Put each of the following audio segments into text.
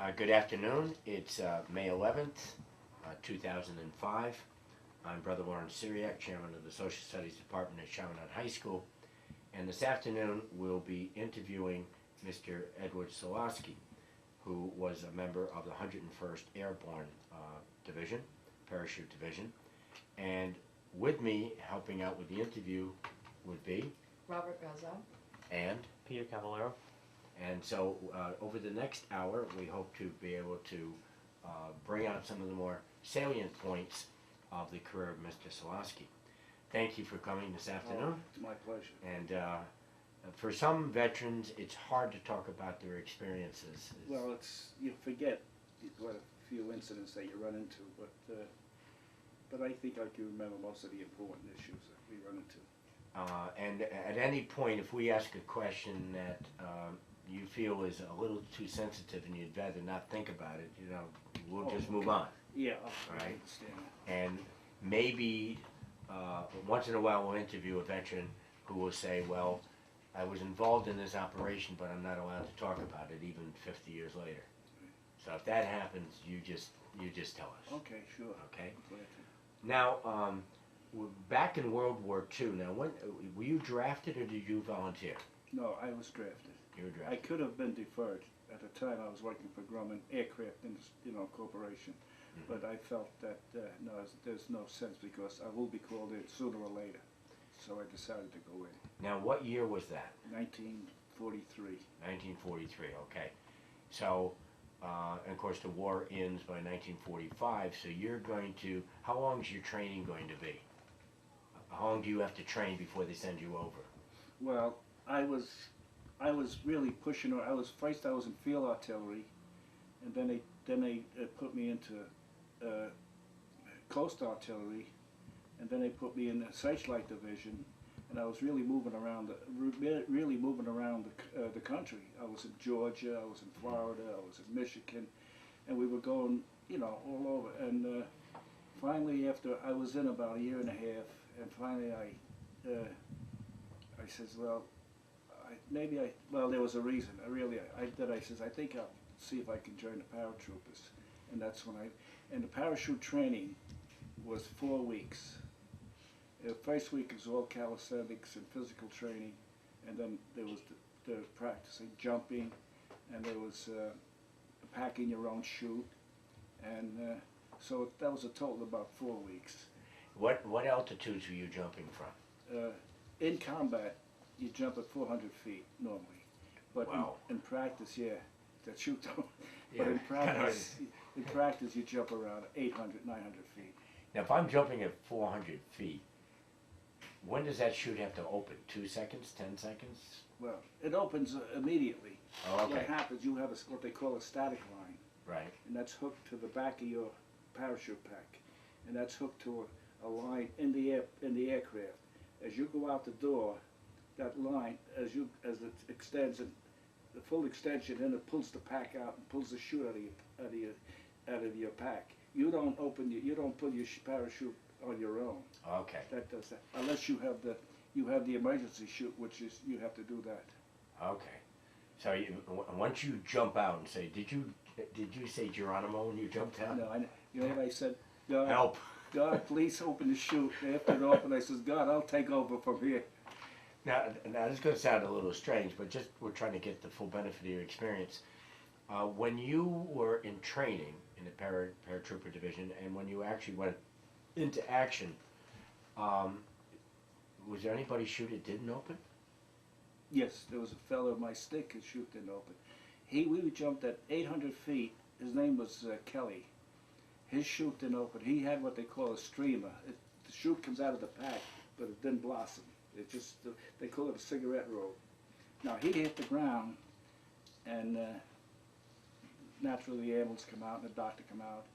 Good afternoon. It's May 11th, 2005. I'm Brother Warren Syriac, Chairman of the Social Studies Department at Chaminade High School. And this afternoon we'll be interviewing Mr. Edward Solosky, who was a member of the 101st Airborne Division, Parachute Division. And with me, helping out with the interview, would be Robert Gaza and Peter Cavallero. And so over the next hour, we hope to be able to bring out some of the more salient points of the career of Mr. Solosky. Thank you for coming this afternoon. It's my pleasure. And for some veterans, it's hard to talk about their experiences. Well, you forget what a few incidents that you run into, but I think I can remember most of the important issues that we run into. And at any point, if we ask a question that you feel is a little too sensitive and you'd rather not think about it, we'll just move on. Yeah, Right. I understand that. And maybe once in a while we'll interview a veteran who will say, well, I was involved in this operation, but I'm not allowed to talk about it even 50 years later. So if that happens, you just tell us. Okay, sure. Okay. I'm glad to. Now, we're back in World War II. Now, when were you drafted or did you volunteer? No, I was drafted. You were I drafted. could have been deferred. At the time, I was working for Grumman Aircraft, Corporation. But I felt that no, there's no sense because I will be called in sooner or later. So I decided to go in. Now, what year was that? 1943. 1943. Okay. So, and of course, the war ends by 1945. So you're going to. How long is your training going to be? How long do you have to train before they send you over? Well, I was really pushing. I was in field artillery, and then they put me into coast artillery, and then they put me in the searchlight division, and I was really moving around the country. I was in Georgia, I was in Florida, I was in Michigan, and we were going all over. And finally, after I was in about a year and a half, and finally I says, well, there was a reason. I says, I think I'll see if I can join the paratroopers. And that's when and the parachute training was 4 weeks. The first week was all calisthenics and physical training, and then there was the practicing jumping, and there was packing your own chute, and so that was a total of about 4 weeks. What altitudes were you jumping from? In combat, you jump at 400 feet normally, but Wow. in practice, that chute don't. Yeah, But kinda in practice, you jump around 800, 900 feet. Now, if I'm jumping at 400 feet, when does that chute have to open? 2 seconds? 10 seconds? Well, it opens immediately. Oh, okay. What happens, you have what they call a static line, Right. and that's hooked to the back of your parachute pack, and that's hooked to a line in the aircraft. As you go out the door, that line, as it extends, and the full extension, then it pulls the pack out and pulls the chute out of your pack. You don't pull your parachute on your own. Okay. That does that, unless you have the emergency chute, which is you have to do that. Okay. So once you jump out and say, did you say Geronimo when you jumped out? No, what I said, God, Help. God, please open the chute. After it opened, I says, God, I'll take over from here. Now, this is going to sound a little strange, but just we're trying to get the full benefit of your experience. When you were in training in the paratrooper division, and when you actually went into action, was there anybody's chute that didn't open? Yes, there was a fellow at my stick, his chute didn't open. We jumped at 800 feet. His name was Kelly. His chute didn't open. He had what they call a streamer. The chute comes out of the pack, but it didn't blossom. It just, they call it a cigarette roll. Now, he hit the ground, and naturally the ambulance come out and the doctor come out,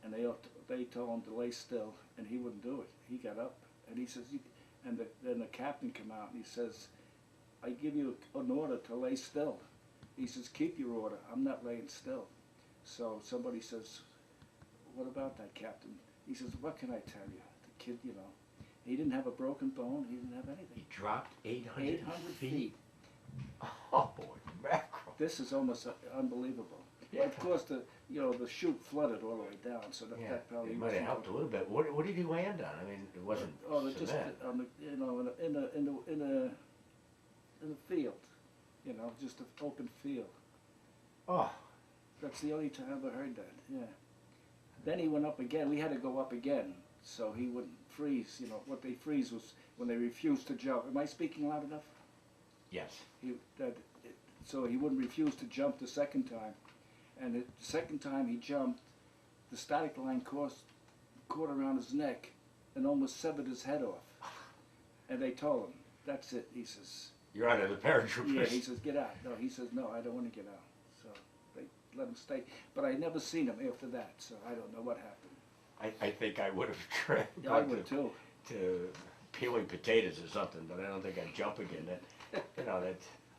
and they told him to lay still, and he wouldn't do it. He got up, and he says, then the captain come out, and he says, I give you an order to lay still. He says, keep your order. I'm not laying still. So somebody says, what about that, Captain? He says, what can I tell you? The kid, he didn't have a broken bone. He didn't have anything. He dropped 800, 800 feet. Oh, boy, mackerel. This is almost unbelievable. Yeah. Of course, the chute flooded all the way down, so that, Yeah, that probably it might have helped a little bit. What did you land on? I mean, it wasn't just cement. on the in a field, just an open field. Oh, That's the only time I ever heard that. Yeah. Then he went up again. We had to go up again, so he wouldn't freeze. What they freeze was when they refused to jump. Am I speaking loud enough? yes. So he wouldn't refuse to jump the second time, and the second time he jumped, the static line caught around his neck and almost severed his head off. And they told him, "That's it." He says, You're out of the paratroopers. "Yeah." He says, "Get out." No, he says, "No, I don't want to get out." So they let him stay. But I never seen him after that, so I don't know what happened. I think I would have tried Yeah, I would too. to peeling potatoes or something, but I don't think I'd jump again.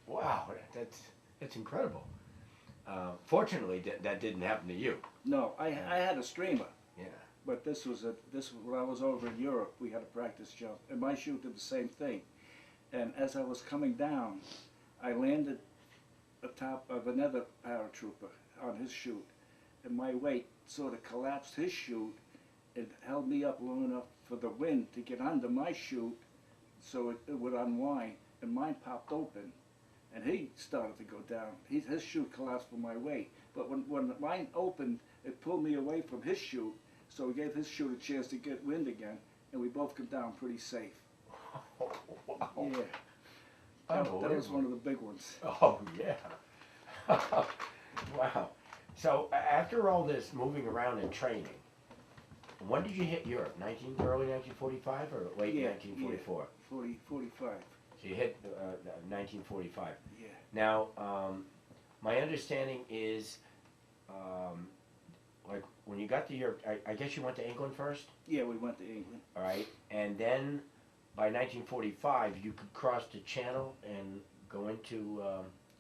Wow, that's incredible. Fortunately, that didn't happen to you. No, I had a streamer. Yeah. But this was when I was over in Europe. We had a practice jump, and my chute did the same thing. And as I was coming down, I landed atop of another paratrooper on his chute, and my weight sort of collapsed his chute and held me up long enough for the wind to get under my chute, so it would unwind, and mine popped open, and he started to go down. His chute collapsed from my weight, but when mine opened, it pulled me away from his chute. So we gave his chute a chance to get wind again, and we both come down pretty safe. Wow. Yeah. That was one of the big ones. Oh, yeah. Wow. So after all this moving around and training, when did you hit Europe? Early 1945 or late 1944? 45. So you hit 1945. Yeah. Now, my understanding is, like when you got to Europe, I guess you went to England first? Yeah, we went to England. All right. And then by 1945, you could cross the Channel and go into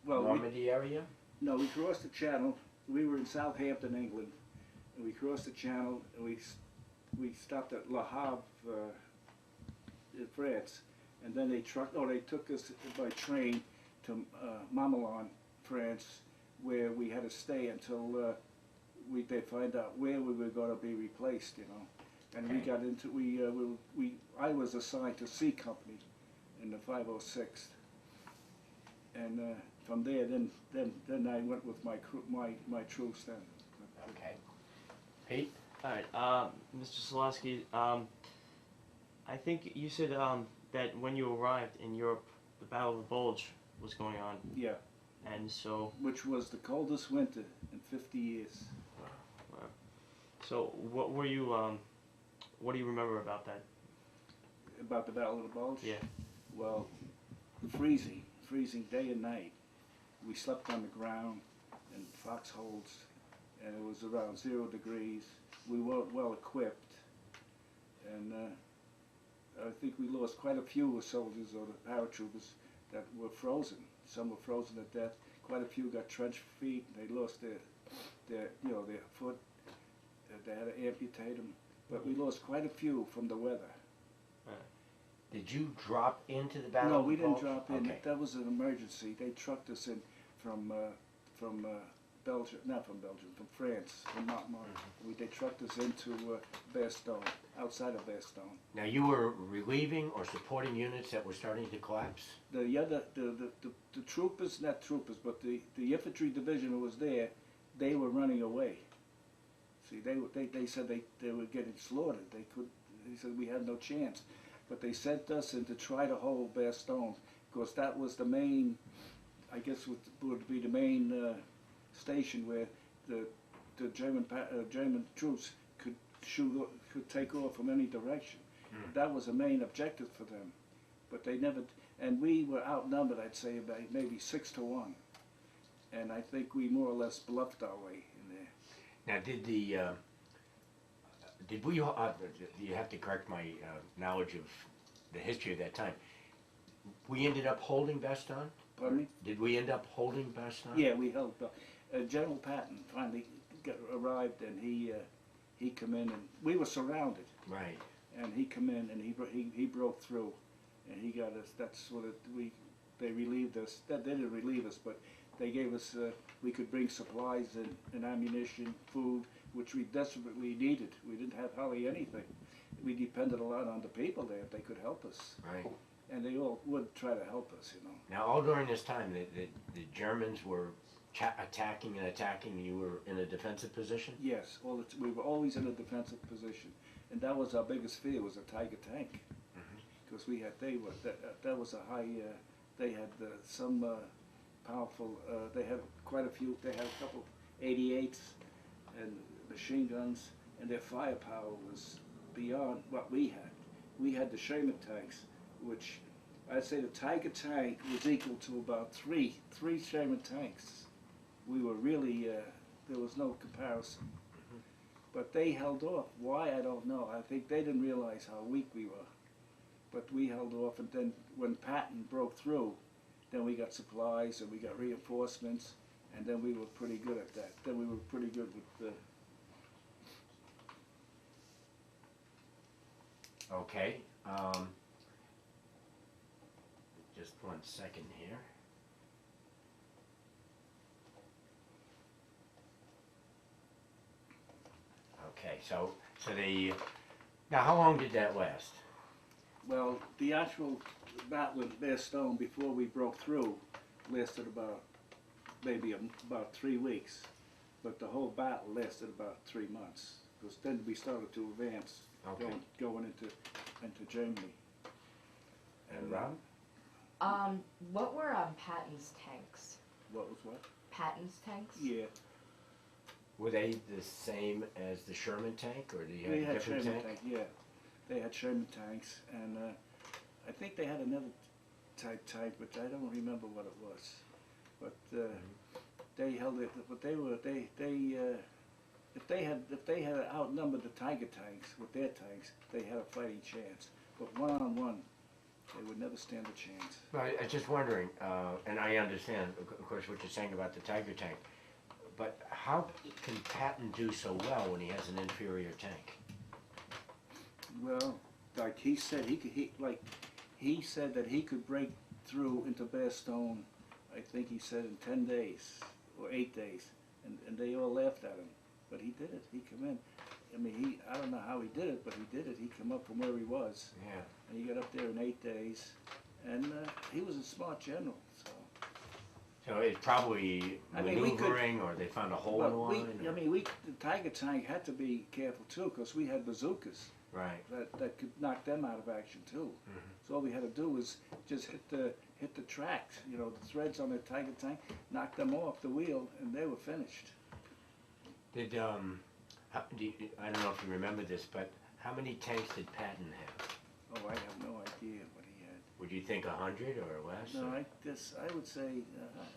Normandy area? No, we crossed the Channel. We were in Southampton, England, and we crossed the Channel, and we stopped at Le Havre in France, and then they took us by train to Mamelon, France, where we had to stay until they find out where we were going to be replaced, And Okay. we got into I was assigned to C Company in the 506th, and from there, then I went with my troops then. Okay. Pete? All right, Mr. Solosky, I think you said that when you arrived in Europe, the Battle of the Bulge was going on, Yeah, and so which was the coldest winter in 50 years. so what were you what do you remember about that? About the Battle of the Bulge? Yeah. Well, freezing day and night. We slept on the ground in foxholes, and it was around 0 degrees. We weren't well equipped, and I think we lost quite a few soldiers or the paratroopers that were frozen. Some were frozen to death. Quite a few got trench feet. They lost their foot. They had to amputate them. But we lost quite a few from the weather. Did you drop into the Battle No, of the we didn't Bulge? drop in. Okay. That was an emergency. They trucked us in from Belgium, not from Belgium, from France, from Montmartre. They trucked us into Bastogne, outside of Bastogne. Now you were relieving or supporting units that were starting to collapse? The troopers, not troopers, but the infantry division who was there, they were running away. See, they said they were getting slaughtered. They said we had no chance. But they sent us in to try to hold Bastogne, because that was the main, I guess would be the main station where the German troops could take off from any direction. That was the main objective for them. But they never, and we were outnumbered, I'd say, about maybe 6 to 1. And I think we more or less bluffed our way in there. Now did we, you have to correct my knowledge of the history of that time. We ended up holding Bastogne? Pardon me? Did we end up holding Bastogne? Yeah, we held. General Patton finally arrived, and he come in, and we were surrounded. Right. And he come in, and he broke through, and he got us. That's what they relieved us. They didn't relieve us, but They gave us, we could bring supplies and ammunition, food, which we desperately needed. We didn't have hardly anything. We depended a lot on the people there if they could help us. Right. And they all would try to help us, you know. Now, all during this time, the Germans were attacking and attacking. You were in a defensive position? Yes, we were always in a defensive position. And that was our biggest fear, was a Tiger tank. Because that was a high, they had some powerful, they had quite a few, they had a couple 88s and machine guns, and their firepower was beyond what we had. We had the Sherman tanks, which I'd say the Tiger tank was equal to about three Sherman tanks. We were really, there was no comparison. But they held off. Why, I don't know. I think they didn't realize how weak we were. But we held off, and then when Patton broke through, then we got supplies and we got reinforcements, and then we were pretty good at that. Then we were pretty good with the... Okay. Just 1 second here. Okay, so now how long did that last? Well, the actual battle in Bear Stone before we broke through lasted about maybe about 3 weeks, but the whole battle lasted about 3 months, because then we started to advance, Okay. going into Germany. And Rob? What were Patton's tanks? What was what? Patton's tanks? Yeah, Were they the same as the Sherman tank, or did you have they a had different Sherman tank? tank. Yeah, they had Sherman tanks, and I think they had another type tank, but I don't remember what it was. But they held it. But if they had outnumbered the Tiger tanks with their tanks, they had a fighting chance. But one-on-one, they would never stand a chance. Well, I was just wondering, and I understand, of course, what you're saying about the Tiger tank, but how can Patton do so well when he has an inferior tank? Well, like he said, he said that he could break through into Bear Stone, I think he said in 10 days or 8 days, and they all laughed at him. But he did it. He came in. I mean, I don't know how he did it, but he did it. He came up from where he was, Yeah. and he got up there in 8 days, and he was a smart general. So, So it's probably I mean, we could- maneuvering, or they found a hole in the line? or- the Tiger tank had to be careful too, because we had bazookas Right. that could knock them out of action too. So all we had to do was just hit the tracks, you know, the threads on the Tiger tank, knock them off the wheel, and they were finished. Did I don't know if you remember this, but how many tanks did Patton have? Oh, I have no idea what he had. Would you think 100 or less? No, or- I would say,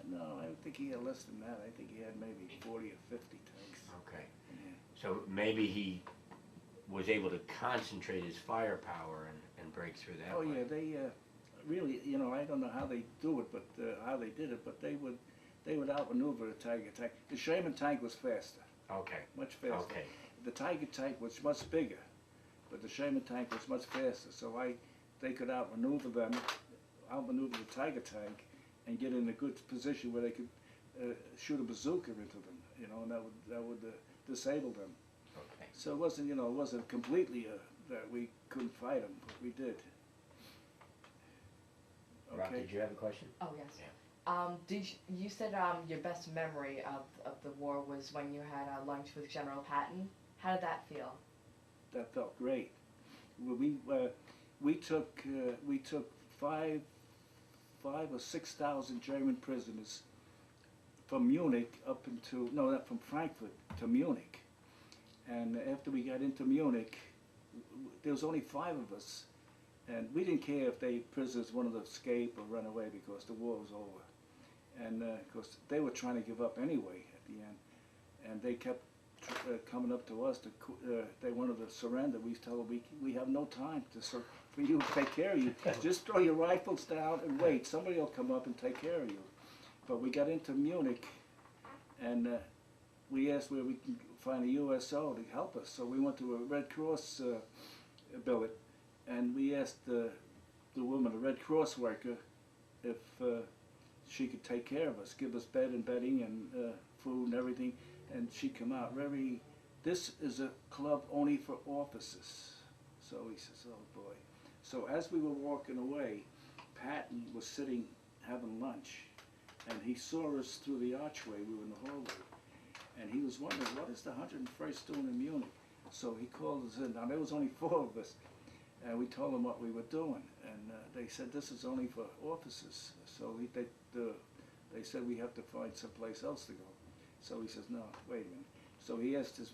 no, I would think he had less than that. I think he had maybe 40 or 50 tanks. Okay. Yeah. So maybe he was able to concentrate his firepower and break through that Oh way. yeah, they really, you know, I don't know how they do it, but how they did it, but they would outmaneuver the Tiger tank. The Sherman tank was faster, Okay. much faster. Okay. The Tiger tank was much bigger, but the Sherman tank was much faster. So they could outmaneuver the Tiger tank, and get in a good position where they could shoot a bazooka into them, you know, and that would disable them. Okay. So it wasn't, you know, it wasn't completely that we couldn't fight them, but we did. Rob, did you have a question? Oh, yes. Yeah. You said your best memory of the war was when you had lunch with General Patton. How did that feel? That felt great. We took 5,000 or 6,000 German prisoners from Munich up into, no, not from Frankfurt to Munich. And after we got into Munich, there was only 5 of us, and we didn't care if they prisoners wanted to escape or run away, because the war was over. And of course, they were trying to give up anyway at the end, and they kept coming up to us. They wanted to surrender. We told them, we have no time for you to take care of you. Just throw your rifles down and wait. Somebody will come up and take care of you. But we got into Munich, and we asked where we can find a USO to help us. So we went to a Red Cross billet, and we asked the woman, a Red Cross worker, if she could take care of us, give us bed and bedding and food and everything, and she'd come out very, this is a club only for officers. So he says, oh boy. So as we were walking away, Patton was sitting having lunch, and he saw us through the archway, we were in the hallway, and he was wondering, what is the 101st doing in Munich? So he called us in. Now there was only 4 of us, and we told him what we were doing, and they said, this is only for officers. So they said we have to find someplace else to go. So he says, no, wait a minute. So he asked his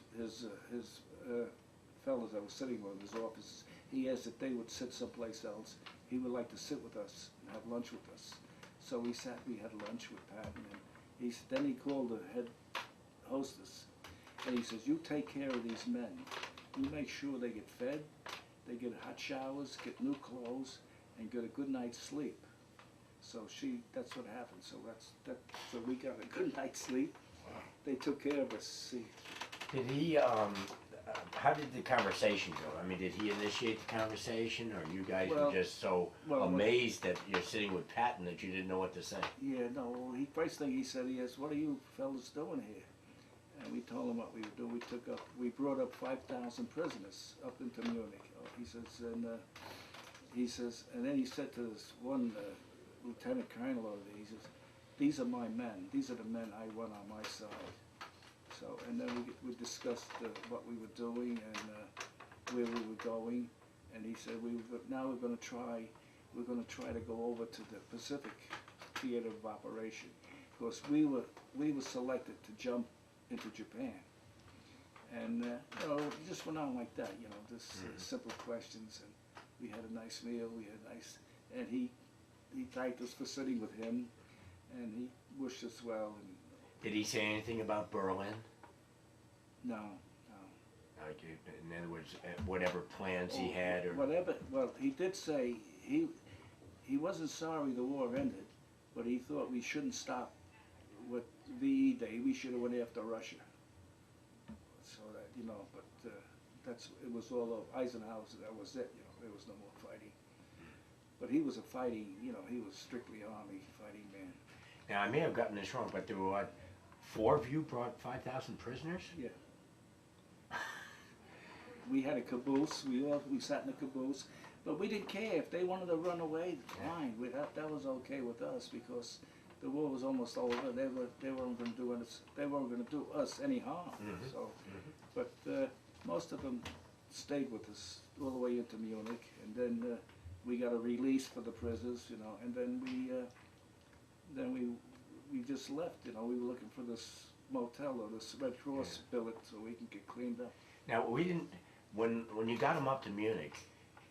fellows that were sitting with him, his officers, he asked if they would sit someplace else. He would like to sit with us and have lunch with us. So we had lunch with Patton, and then he called the head hostess, and he says, you take care of these men. You make sure they get fed, they get hot showers, get new clothes, and get a good night's sleep. So that's what happened. So so we got a good night's sleep. They took care of us. See. Did he, how did the conversation go? I mean, did he initiate the conversation, or you guys were just so amazed that you're sitting with Patton that you didn't know what to say? Yeah, no, first thing he said, he asked, what are you fellas doing here? And we told him what we would do. We brought up 5,000 prisoners up into Munich. He says, and then he said to this one lieutenant colonel over there, he says, these are my men. These are the men I want on my side. So, and then we discussed what we were doing and where we were going. And he said, now we're going to try to go over to the Pacific theater of operation, because we were selected to jump into Japan. And you know, it just went on like that. You know, just simple questions, and we had a nice meal. And he thanked us for sitting with him, and he wished us well. And did he say anything about Berlin? No. Like, in other words, whatever plans he had, or whatever. Well, he did say he wasn't sorry the war ended, but he thought we shouldn't stop with VE Day. We should have went after Russia. So that, you know, but it was all of Eisenhower. That was it. You know, there was no more fighting. But he was a fighting. You know, he was strictly Army fighting man. Now, I may have gotten this wrong, but there were 4 of you brought 5,000 prisoners? Yeah. We had a caboose. We sat in a caboose, but we didn't care if they wanted to run away. Fine, that was okay with us, because the war was almost over. They weren't going to do us. They weren't going to do us any harm. So, but most of them stayed with us all the way into Munich, and then we got a release for the prisoners, you know, and then we just left. You know, we were looking for this motel or this Red Cross billet so we can get cleaned up. Now, we didn't. When you got them up to Munich,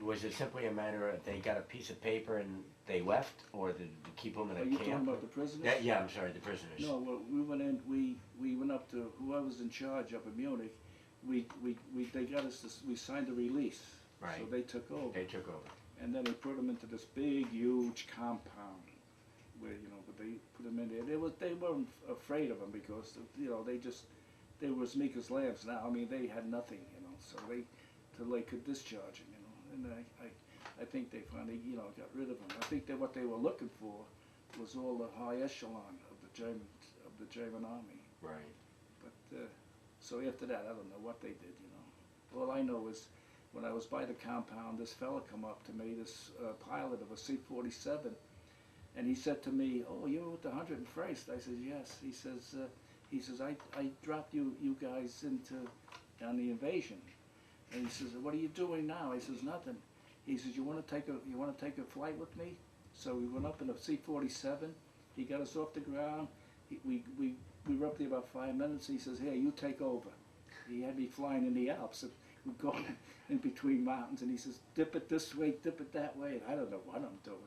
was it simply a matter of they got a piece of paper and they left, or did you keep them in a camp? Are you talking about the prisoners? Yeah, I'm sorry, the prisoners. No, well, we went in. We went up to whoever was in charge up in Munich. They got us this. We signed a release. Right. So they took over. They took over. And then they put them into this big, huge compound, where, you know, but they put them in there. They weren't afraid of them, because, you know, they were as meek as lambs now. I mean, they had nothing, you know, so till they could discharge them, you know. And I think they finally, you know, got rid of them. I think that what they were looking for was all the high echelon of the German army. Right. But so after that, I don't know what they did, you know. All I know is, when I was by the compound, this fella come up to me, this pilot of a C-47, and he said to me, "Oh, you're with the 101st?" I said, "Yes." He says, I dropped you guys on the invasion. And he says, "What are you doing now?" I says, "Nothing." He says, "You want to take a flight with me?" So we went up in a C-47. He got us off the ground. We were up there about 5 minutes. He says, "Here, you take over." He had me flying in the Alps. And we're going in between mountains, and he says, "Dip it this way, dip it that way." And I don't know what I'm doing.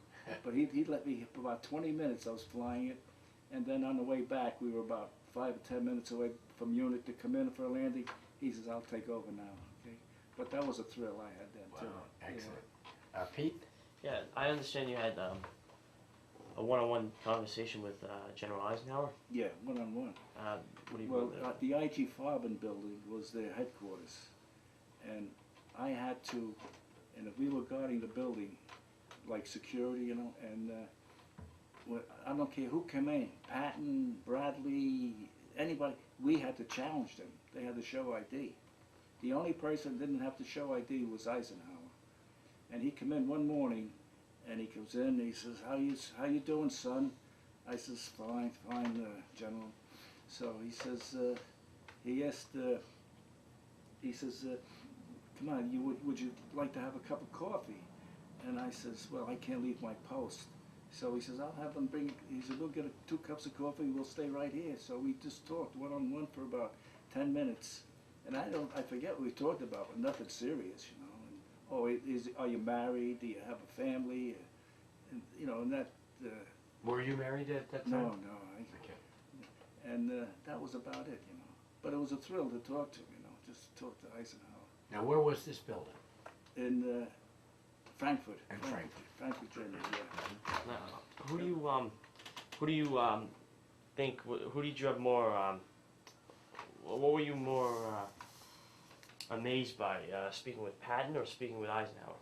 But he let me, for about 20 minutes I was flying it. And then on the way back, we were about 5 or 10 minutes away from Munich to come in for a landing. He says, "I'll take over now." Okay. But that was a thrill I had then, too. Wow, excellent. Pete? Yeah, I understand you had a one-on-one conversation with General Eisenhower. Yeah, one-on-one. What do you Well, mean? the IG Farben building was their headquarters. And I had to, and if we were guarding the building, like security, you know, and I don't care who came in, Patton, Bradley, anybody, we had to challenge them. They had to show ID. The only person that didn't have to show ID was Eisenhower. And he came in one morning, and he comes in, and he says, how you doing, son? I says, fine, General. So he says, he asked, he says, come on, would you like to have a cup of coffee? And I says, well, I can't leave my post. So he says, I'll have them bring, he said, we'll get 2 cups of coffee, we'll stay right here. So we just talked one-on-one for about 10 minutes. And I forget what we talked about, but nothing serious, you know. And, are you married? Do you have a family? And, you know, and that. Were you married at that time? No. Okay. And that was about it, you know. But it was a thrill to talk to him, you know, just to talk to Eisenhower. Now, where was this building? In Frankfurt. In Frankfurt. Frankfurt, Germany, yeah. Now, who do you think? Who did you have more? What were you more amazed by? Speaking with Patton or speaking with Eisenhower?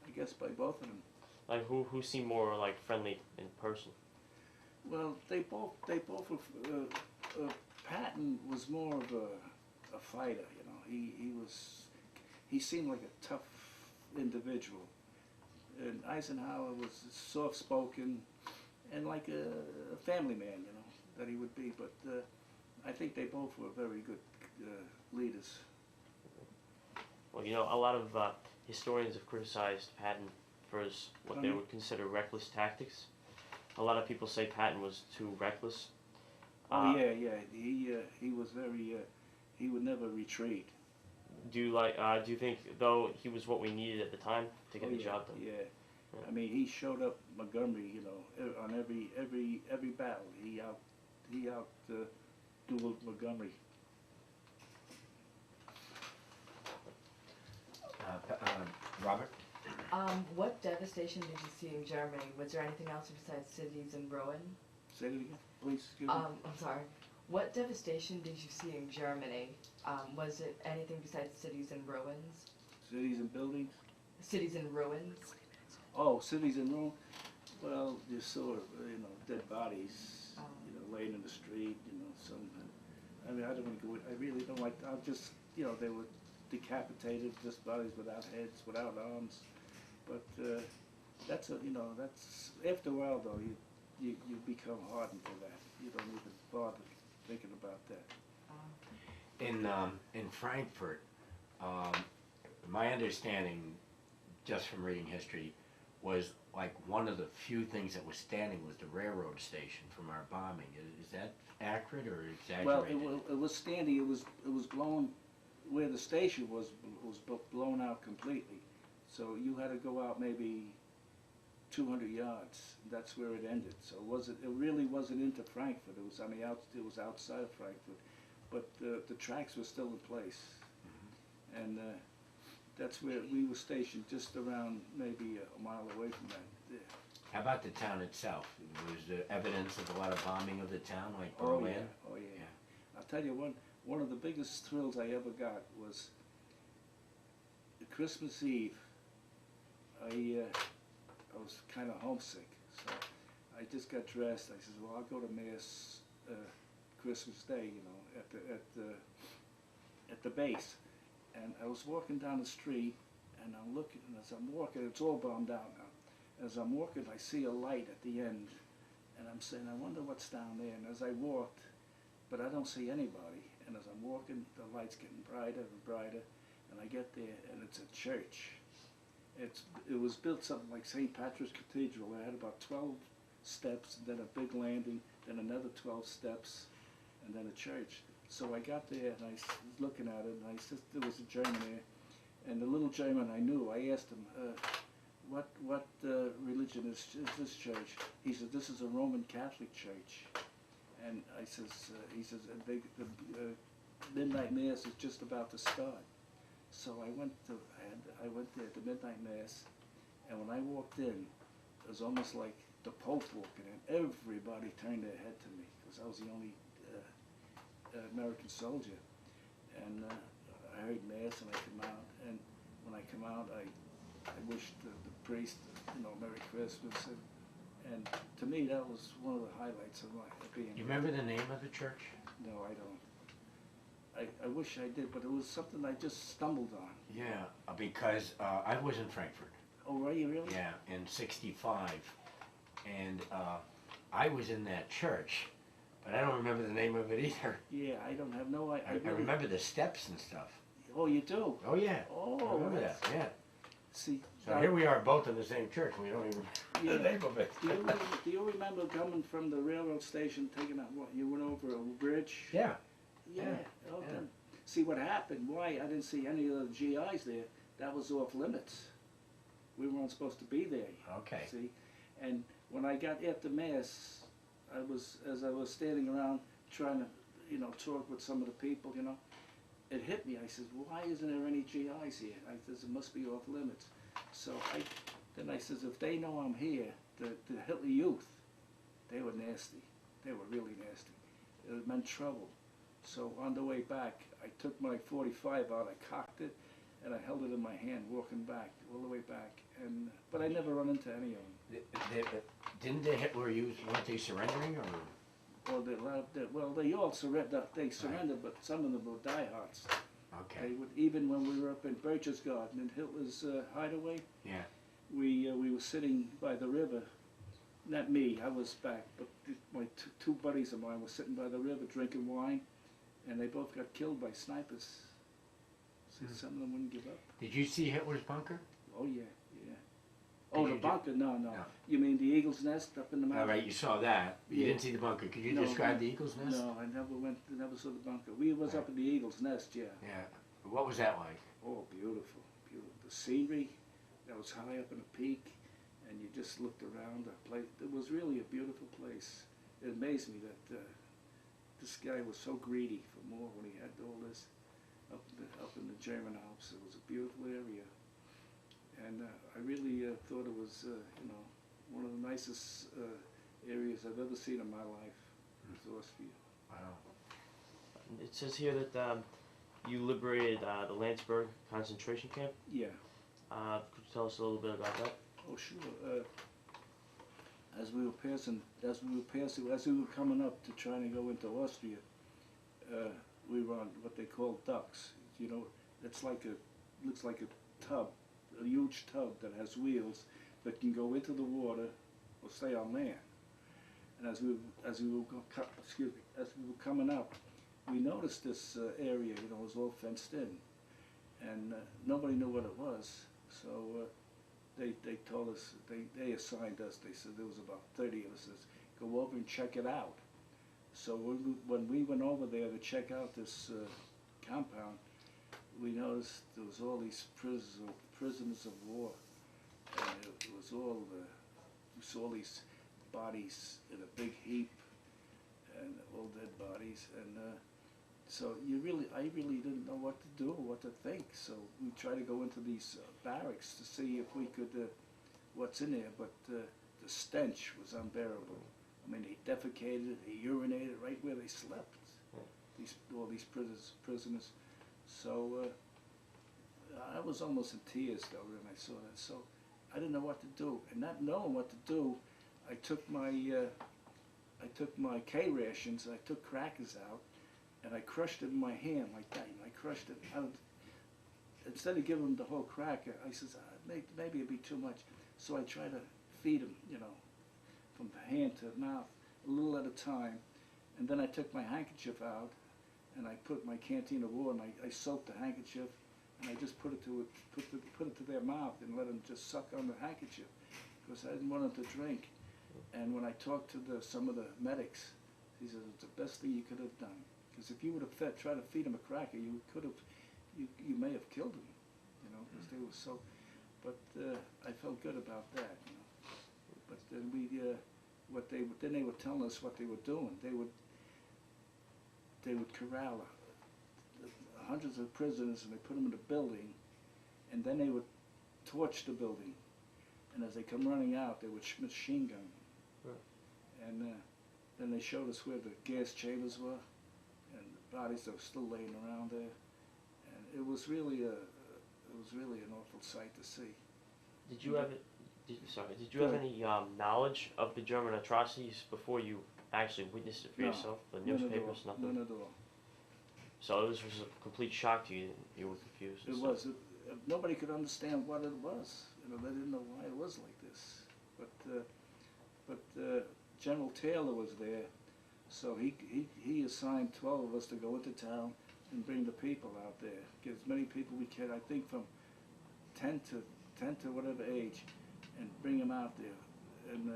I guess by both of them. Like who seemed more like friendly in person? Well, they both were, Patton was more of a fighter, you know. He seemed like a tough individual. And Eisenhower was soft-spoken and like a family man, you know, that he would be. But I think they both were very good leaders. Well, you know, a lot of historians have criticized Patton for his, what they would consider reckless tactics. A lot of people say Patton was too reckless. Yeah. He was very. He would never retreat. Do you think though he was what we needed at the time to get the job done? Yeah. I mean, he showed up Montgomery, you know, on every battle. He out dueled Montgomery. Robert? What devastation did you see in Germany? Was there anything else besides cities in ruin? Say it again, please. Excuse me. I'm sorry. What devastation did you see in Germany? Was it anything besides cities in ruins? Cities and buildings. Cities in ruins. Oh, cities in ruin. Well, you saw, you know, dead bodies, you know, laying in the street. You know, some. I mean, I don't want to go. I really don't like. I'll just, you know, they were decapitated, just bodies without heads, without arms. But that's a, you know, that's after a while though, you become hardened for that. You don't even bother thinking about that. In Frankfurt, my understanding, just from reading history, was like one of the few things that was standing was the railroad station from our bombing. Is that accurate or exaggerated? Well, it was standing. It was blown. Where the station was blown out completely. So you had to go out maybe 200 yards. That's where it ended. So it really wasn't into Frankfurt. It was on it was outside of Frankfurt, but the tracks were still in place. Mm-hmm. And that's where we were stationed, just around maybe a mile away from that. Yeah. How about the town itself? Was there evidence of a lot of bombing of the town, like Berlin? Oh yeah. I'll tell you one of the biggest thrills I ever got was Christmas Eve. I was kind of homesick, so I just got dressed. I said, well, I'll go to Mass Christmas Day, you know, at the base. And I was walking down the street, and I'm looking, and as I'm walking, it's all bombed out now. As I'm walking, I see a light at the end, and I'm saying, I wonder what's down there. And as I walked, but I don't see anybody. And as I'm walking, the light's getting brighter and brighter, and I get there, and it's a church. It was built something like St. Patrick's Cathedral. It had about 12 steps, and then a big landing, then another 12 steps, and then a church. So I got there, and I was looking at it, and I said there was a German there, and the little German I knew, I asked him, what religion is this church? He said, this is a Roman Catholic church. And he says, the midnight mass is just about to start. So I went there to midnight mass, and when I walked in, it was almost like the Pope walking in. Everybody turned their head to me because I was the only American soldier. And I heard mass, and I come out. And when I come out, I wished the priest, you know, Merry Christmas, And to me, that was one of the highlights of my being. You remember the name of the church? No, I don't. I wish I did, but it was something I just stumbled on. Yeah, because I was in Frankfurt. Oh, were you really? Yeah, in '65, and I was in that church, but I don't remember the name of it either. Yeah, I don't have no idea. I remember the steps and stuff. Oh, you do? Oh yeah, Oh, I remember that. Yeah. See, So here we are, both in the same church. We don't even remember the name of it. do you remember coming from the railroad station, taking out what? You went over a bridge? Yeah. Yeah. Yeah. Okay. Yeah. See what happened? Why I didn't see any of the GIs there? That was off limits. We weren't supposed to be there. Okay. See, and when I got after mass, as I was standing around trying to, talk with some of the people, it hit me. I said, why isn't there any GIs here? I said, it must be off limits. So then I says, if they know I'm here, the Hitler Youth, they were nasty. They were really nasty. It meant trouble. So on the way back, I took my .45 out, I cocked it, and I held it in my hand, walking back, all the way back. But I never run into any of them. Didn't the Hitler Youth, weren't they surrendering, or? Well, they all surrendered. They surrendered, but some of them were diehards. Okay. They would, even when we were up in Birch's Garden in Hitler's hideaway. Yeah. We were sitting by the river. Not me, I was back, but my two buddies of mine were sitting by the river drinking wine, and they both got killed by snipers. So some of them wouldn't give up. Did you see Hitler's bunker? Oh yeah, yeah. Oh, the bunker? No. No. You mean the Eagle's Nest up in the mountain? All right, you saw that. You Yeah. didn't see the bunker. Could you No, describe the Eagle's Nest? No, I never saw the bunker. We was up in the Eagle's Nest, yeah. Yeah. What was that like? Oh, beautiful, beautiful. The scenery, that was high up in a peak, and you just looked around the place. It was really a beautiful place. It amazed me that this guy was so greedy for more when he had all this up in the German Alps. It was a beautiful area, and I really thought it was, one of the nicest areas I've ever seen in my life. Solosky. Wow. It says here that you liberated the Landsberg concentration camp. Yeah. Could you tell us a little bit about that? Oh, sure. As we were coming up to trying to go into Austria, we were on what they call ducks. It's looks like a tub, a huge tub that has wheels that can go into the water or stay on land. And as we were coming up, we noticed this area. It was all fenced in, and nobody knew what it was. So they told us, they assigned us. They said there was about 30 of us. Says, go over and check it out. So when we went over there to check out this compound, we noticed there was all these prisoners of war, and it was all we saw these bodies in a big heap, and all dead bodies, and so I really didn't know what to do or what to think. So we tried to go into these barracks to see if we could, what's in there, but the stench was unbearable. I mean, they defecated, they urinated right where they slept. All these prisoners. So I was almost in tears though when I saw that. So I didn't know what to do, and not knowing what to do, I took my K rations and I took crackers out, and I crushed it in my hand like that. I crushed it. Instead of giving them the whole cracker, I says, maybe it'd be too much. So I tried to feed them, from the hand to the mouth, a little at a time. And then I took my handkerchief out, and I put my canteen of water, and I soaked the handkerchief, and I just put it to their mouth and let them just suck on the handkerchief, because I didn't want them to drink. And when I talked to some of the medics, he said it's the best thing you could have done. Because if you would have tried to feed them a cracker, you may have killed them, because they were so. But I felt good about that, But then they were telling us what they were doing. They would corral hundreds of prisoners, and they put them in a building, and then they would torch the building. And as they come running out, they would machine gun them. Right. And then they showed us where the gas chambers were, and the bodies that were still laying around there. And it was really an awful sight to see. Did you ever Did you have any knowledge of the German atrocities before you actually witnessed it for No, yourself? The none at all, newspapers, nothing? None at all. So this was a complete shock to you. You were confused. and It stuff. was. Nobody could understand what it was. They didn't know why it was like this. But General Taylor was there, so he assigned 12 of us to go into town and bring the people out there. Get as many people we can. I think from 10 to whatever age, and bring them out there. And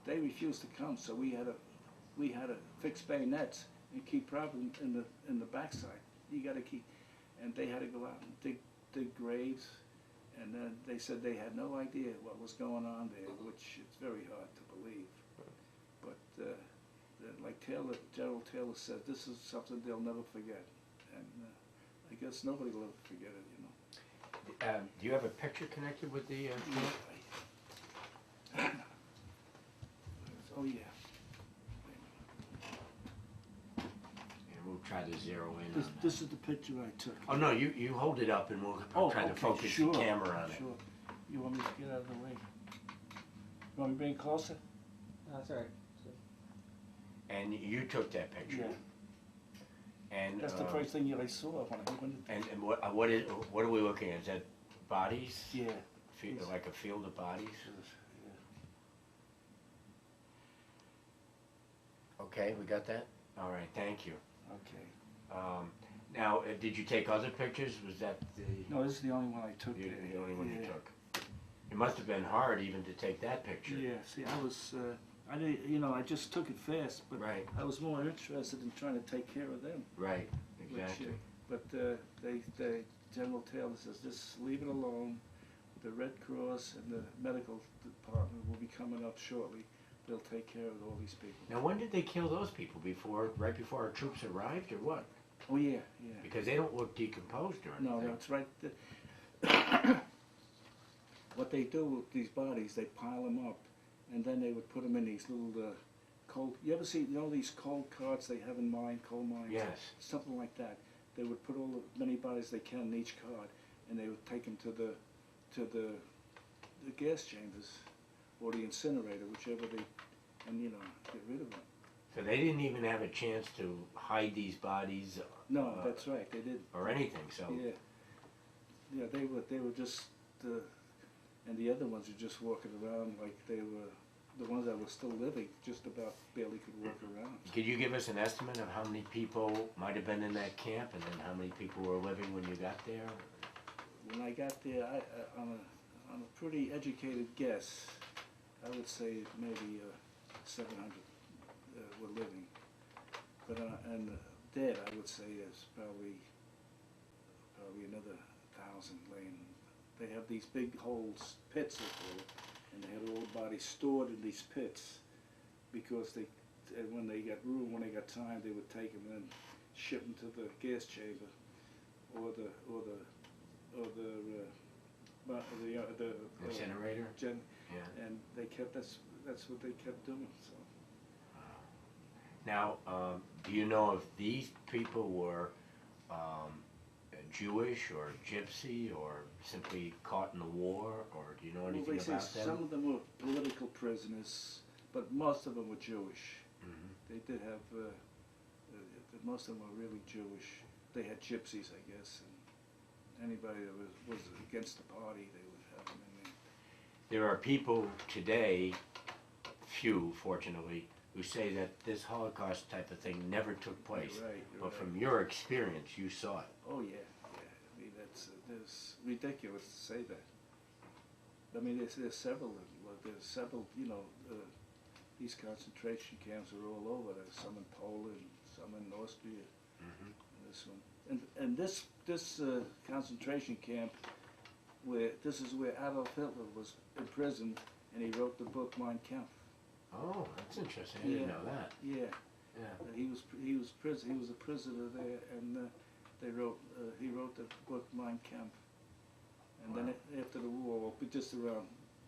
they refused to come, so we had to fix bayonets and keep problem in the backside. You got to keep, and they had to go out and dig graves, and then they said they had no idea what was going on there, which it's very hard to believe. But like General Taylor said, this is something they'll never forget, and I guess nobody will ever forget it, you know. Do you have a picture connected with the Oh yeah. And we'll try to zero in This, on that. this is the picture I took. Oh, no, you hold it up and we'll try to focus sure, the camera on it. Sure. You want me to get out of the way? You want me to bring it closer? No, that's all right. And you took that picture. Yeah. And That's the first thing I saw when I went in. and what are we looking at? Is that bodies? Yeah. Like a field of bodies? Okay, we got that? All right, thank you. Okay. Now, did you take other pictures? Was that the, No, this is the only one I took. the only one you Yeah. took? It must have been hard even to take that picture. Yeah, see, I didn't, I just took it fast, but Right, I was more interested in trying to take care of them. right, which, exactly. But General Taylor says, just leave it alone. The Red Cross and the medical department will be coming up shortly. They'll take care of all these people. Now, when did they kill those people? Right before our troops arrived, or what? Oh yeah, yeah. Because they don't look decomposed or No, anything. that's right. What they do with these bodies, they pile them up, and then they would put them in these little coal. You ever see, these coal carts they have in coal mines? Yes. Something like that. They would put many bodies they can in each cart, and they would take them to the gas chambers or the incinerator, whichever and get rid of them. So they didn't even have a chance to hide these bodies. No, that's right. They did. Or anything. So Yeah, they were just, and the other ones were just walking around like they were, the ones that were still living just about barely could walk around. could you give us an estimate of how many people might have been in that camp, and then how many people were living when you got there? When I got there, on a pretty educated guess, I would say maybe 700 were living. But and dead, I would say there's probably another 1,000 laying. They have these big holes, pits they call it, and they had all the bodies stored in these pits because when they got room, when they got time, they would take them and ship them to the gas chamber or the Incinerator? Yeah. and they kept that's what they kept doing. So Now, do you know if these people were Jewish or Gypsy or simply caught in the war, or do you know anything they say about them? some of them were political prisoners, but most of them were Jewish. Mhm. They did have most of them were really Jewish. They had gypsies, I guess, and anybody that was against the party, they would have them in there. There are people today, few fortunately, who say that this Holocaust type of thing never took place. You're right. But from your experience, you saw it. Oh yeah. I mean, that's ridiculous to say that. I mean, there's several. There's several. These concentration camps are all over. There's some in Poland, some in Austria. Mhm. This one, and this concentration camp, this is where Adolf Hitler was imprisoned, and he wrote the book Mein Kampf. Oh, that's interesting. I didn't know that. Yeah. Yeah. He was a prisoner there, and he wrote the book Mein Kampf. And then after the war, just around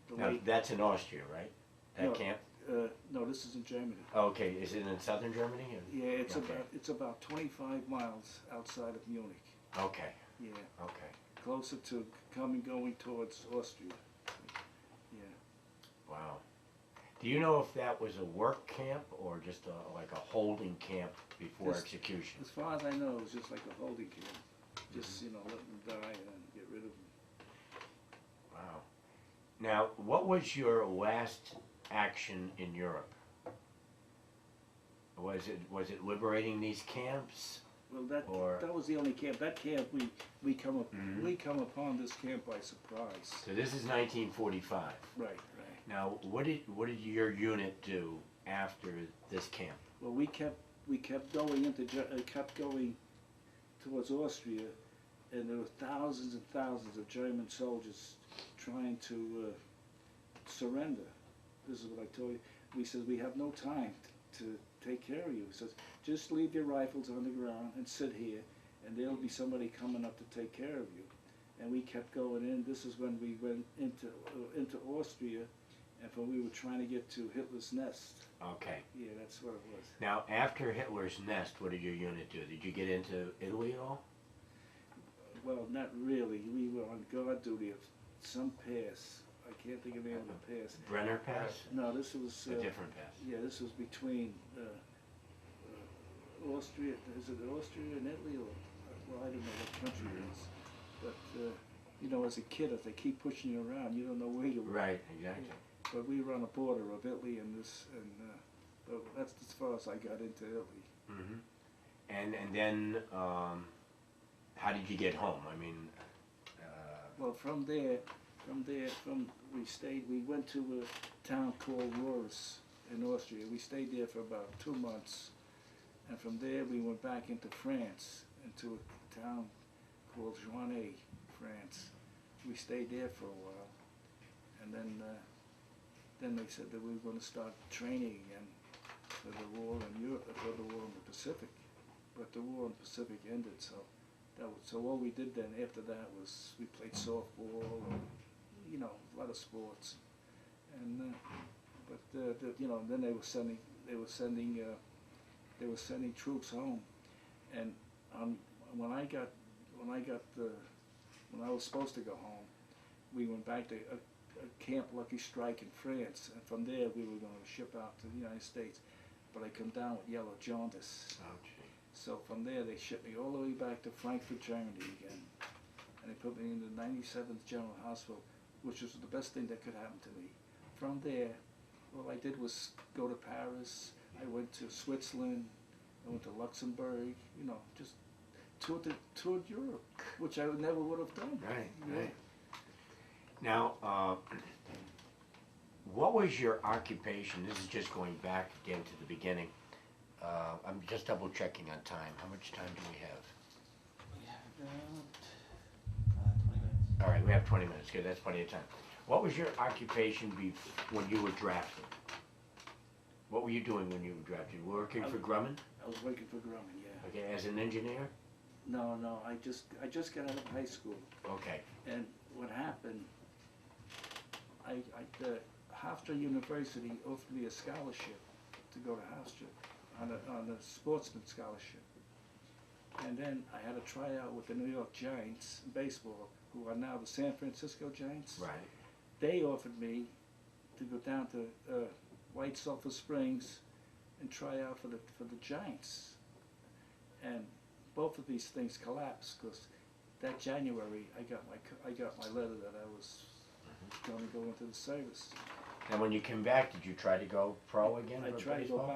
the Now, late. that's in Austria, right? That No. camp? No, this is in Germany. Oh, okay, is it in southern Germany? Or? Yeah, Okay. it's about 25 miles outside of Munich. Okay, Yeah, okay. closer to going towards Austria. Yeah. Wow. Do you know if that was a work camp or just like a holding camp before This- execution? As far as I know, it was just like a holding camp. Just, you know, let them die and then get rid of them. Wow. Now, what was your last action in Europe? Was it liberating these camps? Well, that Or- that was the only camp. That camp we come up Mhm. we come upon this camp by surprise. So this is 1945. Right, right. Now, what did your unit do after this camp? Well, we kept kept going towards Austria, and there were thousands and thousands of German soldiers trying to surrender. This is what I told you. We said we have no time to take care of you. He says just leave your rifles on the ground and sit here, and there'll be somebody coming up to take care of you. And we kept going in. This is when we went into Austria, and when we were trying to get to Hitler's Nest. Okay. Yeah, that's what it was. Now, after Hitler's Nest, what did your unit do? Did you get into Italy at all? Well, not really. We were on guard duty of some pass. I can't think of the name of the pass. Brenner Pass? No, this was A different pass. yeah, this was between Austria. Is it Austria and Italy, or well, I don't know what country it is. But you know, as a kid, if they keep pushing you around, you don't know where you're. Right, exactly. But we were on the border of Italy and this, and but that's as far as I got into Italy. Hmm. And then, how did you get home? I mean, Well, from we went to a town called Rohrs in Austria. We stayed there for about 2 months, and from there we went back into France, into a town called Chaminade, France. We stayed there for a while, and then they said that we were going to start training again for the war in Europe, for the war in the Pacific. But the war in the Pacific ended, so all we did then after that was we played softball, and, you know, a lot of sports, and you know, then they were sending troops home, and when I was supposed to go home, we went back to Camp Lucky Strike in France, and from there we were going to ship out to the United States, but I come down with yellow jaundice. oh, gee. So from there they shipped me all the way back to Frankfurt, Germany again, and they put me in the 97th General Hospital, which was the best thing that could happen to me. From there, all I did was go to Paris, I went to Switzerland, I went to Luxembourg, you know, just toured Europe, which I never would have done. Right, Yeah. right. Now, what was your occupation? This is just going back again to the beginning. I'm just double checking on time. How much time do we have? We have about 20 minutes. All right, we have 20 minutes. Good, that's plenty of time. What was your occupation when you were drafted? What were you doing when you were drafted? Working for Grumman? I was working for Grumman, yeah. Okay, as an engineer? No, I just got out of high school, Okay. and what happened, Hofstra University offered me a scholarship to go to Hofstra on a sportsman scholarship. And then I had a tryout with the New York Giants in baseball, who are now the San Francisco Giants. Right. They offered me to go down to White Sulphur Springs and try out for the Giants. And both of these things collapsed because that January I got my letter that I was going to go into the service. And when you came back, did you try to go pro again? I for tried to go baseball?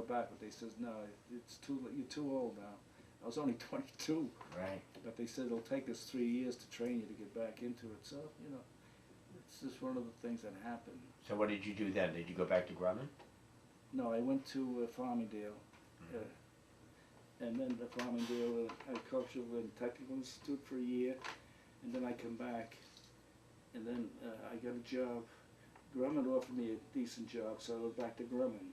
back but they says no, it's you're too old now. I was only 22, Right. but they said it'll take us 3 years to train you to get back into it. So you know, it's just one of the things that happened. So what did you do then? Did you go back to Grumman? No, I went to Farmingdale, and then the Farmingdale Agricultural and Technical Institute for a year, and then I come back, and then I got a job. Grumman offered me a decent job, so I went back to Grumman,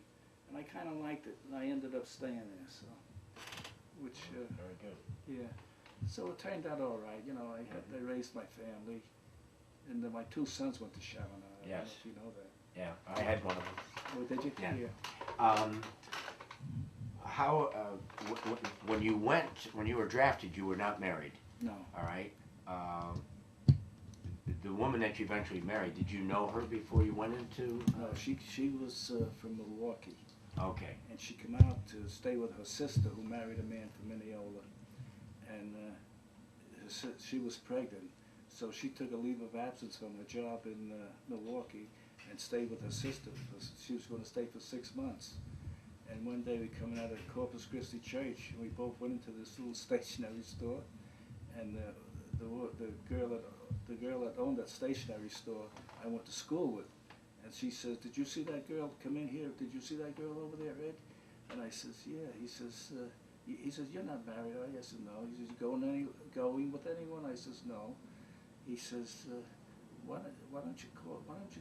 and I kind of liked it, and I ended up staying there. So, which Very good. yeah, so it turned out all right. You know, I raised my family, and then my 2 sons went to Chaminade. I don't know Yes. if you know that. Yeah, I had one of them. Oh, did you? Yeah. How, when you were drafted, you were not married, No. all right? The the woman that you eventually married, did you know her before you went into? No, she was from Milwaukee, Okay. and she came out to stay with her sister, who married a man from Mineola, and she was pregnant, so she took a leave of absence from her job in Milwaukee and stayed with her sister. She was going to stay for 6 months. And one day we coming out of Corpus Christi Church, and we both went into this little stationery store, and the girl that owned that stationery store I went to school with, and she says, "Did you see that girl come in here? Did you see that girl over there, Ed?" And I says, "Yeah." He says, "You're not married, are you?" I said, "No." He says, "You going with anyone?" I says, "No." He says, why don't you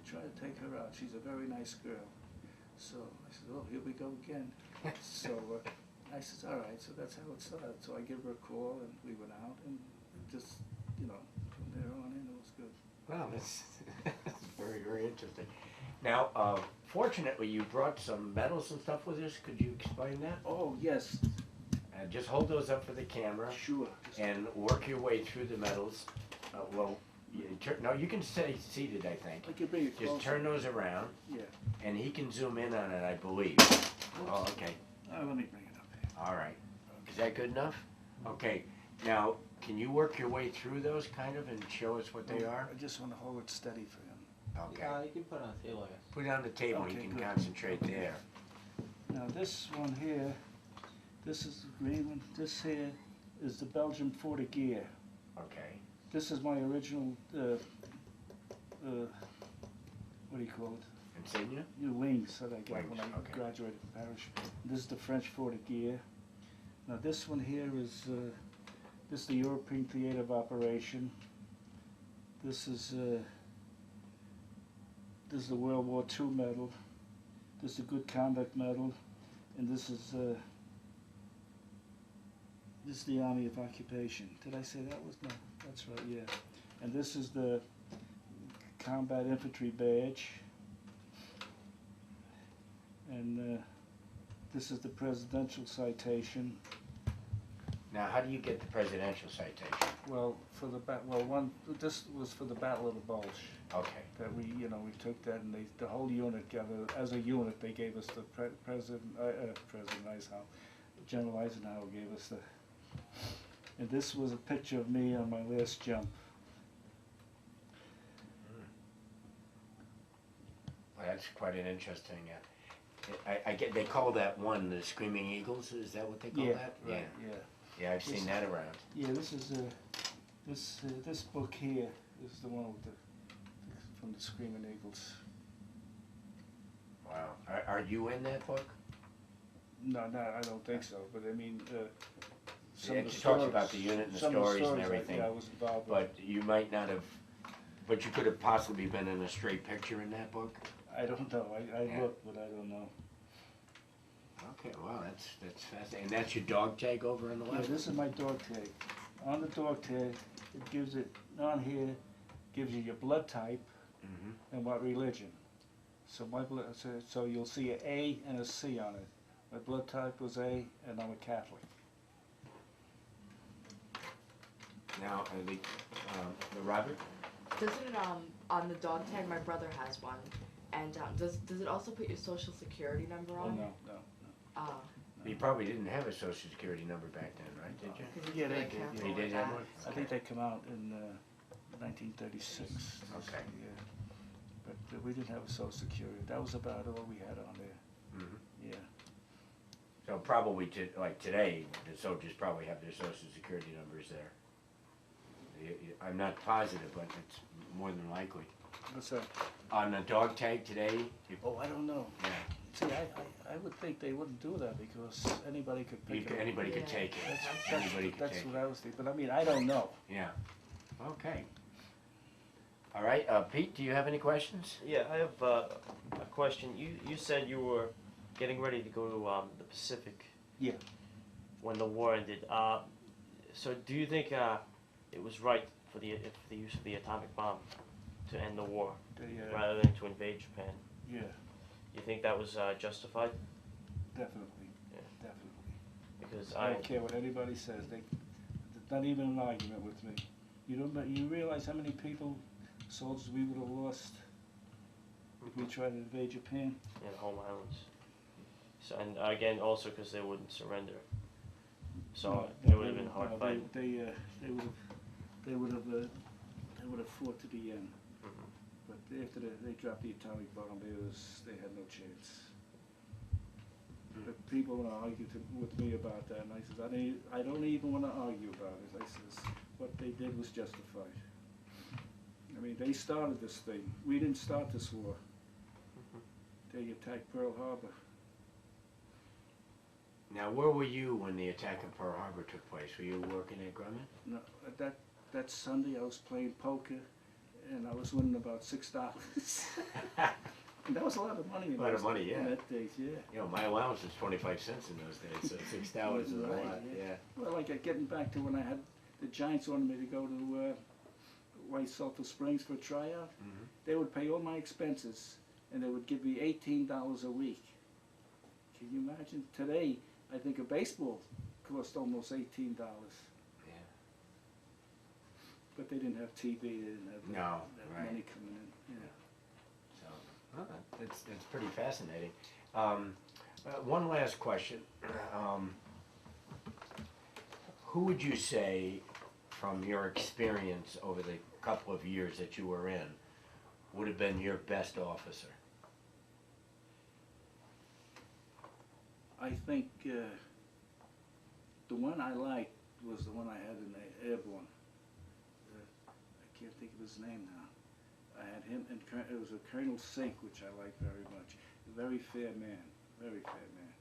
try to take her out? She's a very nice girl." So I said, "Oh, here we go again." So I said, "All right." So that's how it started. So I gave her a call, and we went out, and just, from there on in, it was good. Well, that's very, very interesting. Now, fortunately, you brought some medals and stuff with us. Could you explain that? Oh, yes, Just hold those up for the camera sure. and work your way through the medals. No, you can stay seated, I think. I could bring it closer. Just turn those around, Yeah. and he can zoom in on it, I believe. Oh, okay. Let me bring it up here. All right. Is that good enough? Okay. Now, can you work your way through those kind of and show us what they are? I just want to hold it steady for him. Okay. You can put it on the table, I guess. Put it on the table, you Okay, can good. concentrate there. Now this one here, this is the green one. This here is the Belgian Fort de Gear. Okay. This is my original, what do you call it? Insignia? New wings that I got Wings, when I okay. graduated from Parish. This is the French Fort de Gear. Now this one here is this is the European Theater of Operation. This is the World War II medal. This is the Good Conduct medal, and this is the Army of Occupation. Did I say that was no? That's right. Yeah. And this is the Combat Infantry badge. And this is the Presidential Citation. Now, how do you get the presidential citation? Well, this was for the Battle of the Bulge. Okay. That we took that, and the whole unit as a unit, they gave us the President Eisenhower, General Eisenhower gave us the. And this was a picture of me on my last jump. Well, that's quite an interesting. I get. They call that one the Screaming Eagles. Is that what they call that? Right, yeah. Yeah, I've seen that around. Yeah, this is this book here is the one with from the Screaming Eagles. Wow. Are you in that book? No, I don't think so. But I mean, some It of the just talks stories- about the unit and the some of stories and everything. Yeah, I was involved with. But you might not have. But you could have possibly been in a straight picture in that book. I don't know. I Yeah. looked, but I don't know. Okay. Wow, that's fascinating. And that's your dog tag over on the Yeah, left. this is my dog tag. On the dog tag, it gives it on here. Gives you your blood type Mm-hmm. and what religion. So my blood. So you'll see an A and a C on it. My blood type was A, and I'm a Catholic. Now, the Robert. Doesn't it on the dog tag? My brother has one, and does it also put your social security number Oh on? no. You probably didn't have a social security number back then, right? Did you? Because Yeah, you they very did, careful yeah. They with did have that. one? I think they come out in 1936. Okay. Yeah. But we didn't have a social security. That was about all we had on there. Mm-hmm. Yeah. So probably like today, the soldiers probably have their social security numbers there. I'm not positive, but it's more than likely. What's that? On the dog tag today, Oh, I don't know. yeah, See, I would think they wouldn't do that because anybody could pick it up. anybody could Yeah. take it. That's- Anybody could That's take what it. I was thinking. But I mean, I don't know. Yeah. Okay. All right, Pete, do you have any questions? Yeah, I have a question. You said you were getting ready to go to the Pacific. Yeah. When the war ended. So do you think it was right for the use of the atomic bomb to end the war rather than to invade Japan? Yeah, You think that was justified? definitely. Yeah. Definitely. Because I don't care what anybody says. It's not even an argument with me. You realize how many people soldiers we would have lost if we tried to invade Japan. And home islands. So, and again, also because they wouldn't surrender. So it would have been a hard fight. They would have fought to the end. Mhm. But after they dropped the atomic bomb, they had no chance. But people argue with me about that, and I says, I don't even want to argue about it. I says, what they did was justified. I mean, they started this thing. We didn't start this war. They attacked Pearl Harbor. Now, where were you when the attack of Pearl Harbor took place? Were you working at Grumman? No, that Sunday I was playing poker, and I was winning about $6. And that was a lot of money. A lot of money, yeah. In that days, yeah. You know, my allowance was 25 cents in those days, so $6 is a Right, lot. yeah. Yeah. Well, like getting back to when I had the Giants wanted me to go to White Sulphur Springs for a tryout. Mhm. They would pay all my expenses, and they would give me $18 a week. Can you imagine? Today, I think a baseball cost almost $18. Yeah. But they didn't have TV. They didn't have No, that right. money coming in. Yeah. So, well, that's pretty fascinating. One last question. Who would you say, from your experience over the couple of years that you were in, would have been your best officer? I think the one I liked was the one I had in the Airborne. I can't think of his name now. I had him, and it was a Colonel Sink, which I liked very much. A very fair man, very fair man.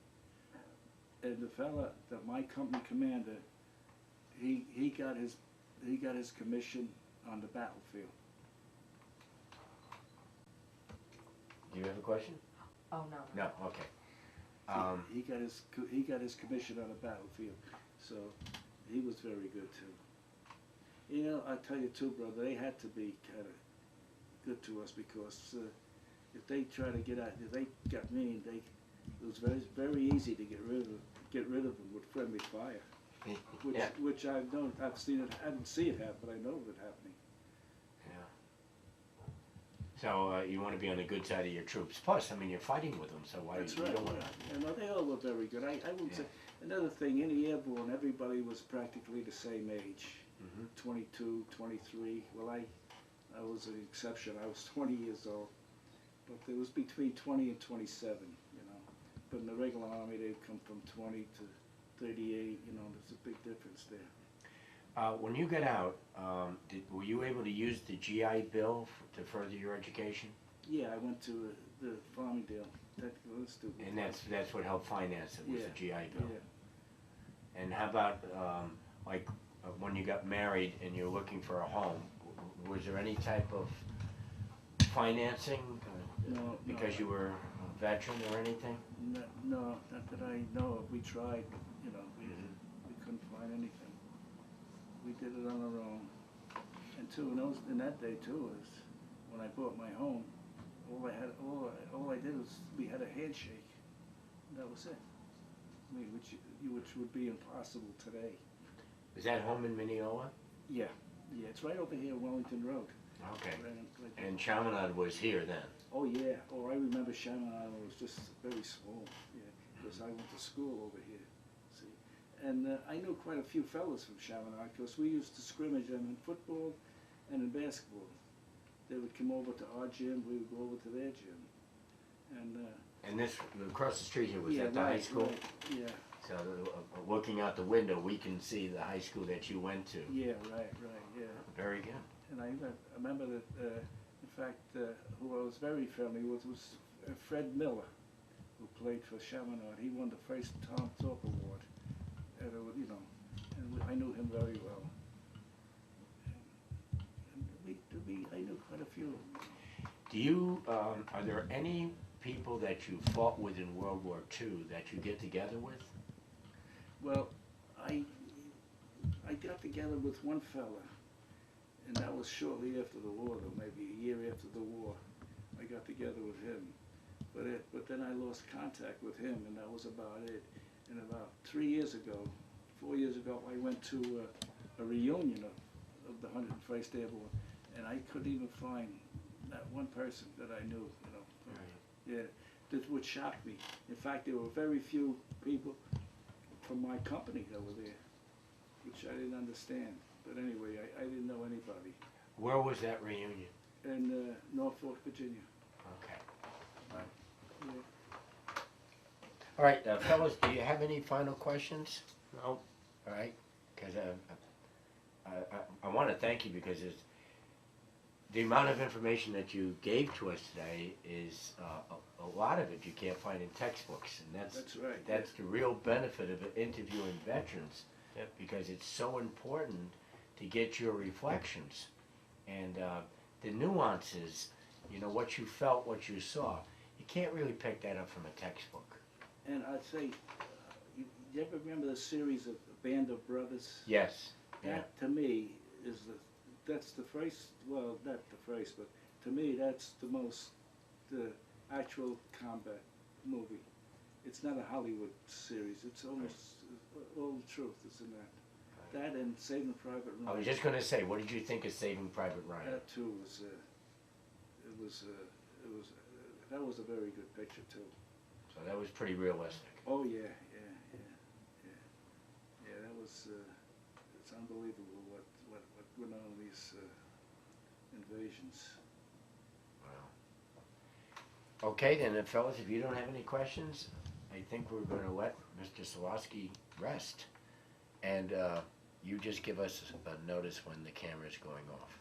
And the fella, my company commander, he got his commission on the battlefield. Do you have a question? Oh, no. No. Okay. He got his commission on the battlefield, so he was very good too. You know, I tell you too, brother, they had to be kind of good to us because if they try to get out, if they got mean, it was very easy to get rid of them with friendly fire, which I haven't seen it happen, but I know of it happening. Yeah. So you want to be on the good side of your troops. Plus, I mean, you're fighting with them, so why That's you right. don't want to? Yeah, no, they all were very good. I would say another thing, in the Airborne, everybody was practically the same age, 22, 23. Well, I was an exception. I was 20 years old, but it was between 20 and 27, you know. But in the regular army, they'd come from 20 to 38. You know, there's a big difference there. When you got out, were you able to use the GI Bill to further your education? Yeah, I went to the Farmingdale Technical Institute. And that's what helped finance it, was the GI Bill. Yeah. And how about when you got married and you're looking for a home, was there any type of financing No, because no. you were a veteran or anything? No, not that I know of. We tried, but you know, we couldn't find anything. We did it on our own. And too, in that day too, is when I bought my home, all I did was we had a handshake. That was it. I mean, which would be impossible today. Is that home in Mineola? Yeah, it's right over here, Wellington Road. Okay. Right there. And Chaminade was here then? Oh yeah. Oh, I remember Chaminade was just very small. Yeah, because I went to school over here. See, and I knew quite a few fellas from Chaminade because we used to scrimmage them in football and in basketball. They would come over to our gym. We would go over to their gym. And this across the street here was yeah, at the right, high school. Right, yeah. So looking out the window, we can see the high school that you went to. Yeah. Right. Yeah. Very good. And I remember that. In fact, who I was very friendly with was Fred Miller, who played for Chaminade. He won the first Tom Thorpe Award. And I knew him very well. And I knew quite a few of them. Do you, are there any people that you fought with in World War II that you get together with? Well, I got together with one fella, and that was shortly after the war, though, maybe a year after the war. I got together with him, but then I lost contact with him, and that was about it. And about 4 years ago, I went to a reunion of the 101st Airborne, and I couldn't even find that one person that I knew, you know. Yeah, that would shock me. In fact, there were very few people from my company that were there, which I didn't understand. But anyway, I didn't know anybody. Where was that reunion? In Norfolk, Virginia. Okay. Yeah. All right, fellas, do you have any final questions? No. All right, because I want to thank you because the amount of information that you gave to us today is a lot of it you can't find in textbooks, and That's right. that's the real benefit of interviewing veterans, Yep. because it's so important to get your reflections and the nuances. You know, what you felt, what you saw. You can't really pick that up from a textbook. And I'd say, you ever remember the series of Band of Brothers? Yes. Yeah. That to me is that's the first, well, not the first, but to me that's the actual combat movie. It's not a Hollywood series. It's almost all the truth is in that. That and Saving Private Ryan. I was just going to say, what did you think of Saving Private Ryan? That too was that was a very good picture too. So that was pretty realistic. Oh yeah. That was it's unbelievable what went on in these invasions. Wow. Okay, then, fellas, if you don't have any questions, I think we're going to let Mr. Solosky rest. And you just give us a notice when the camera is going off.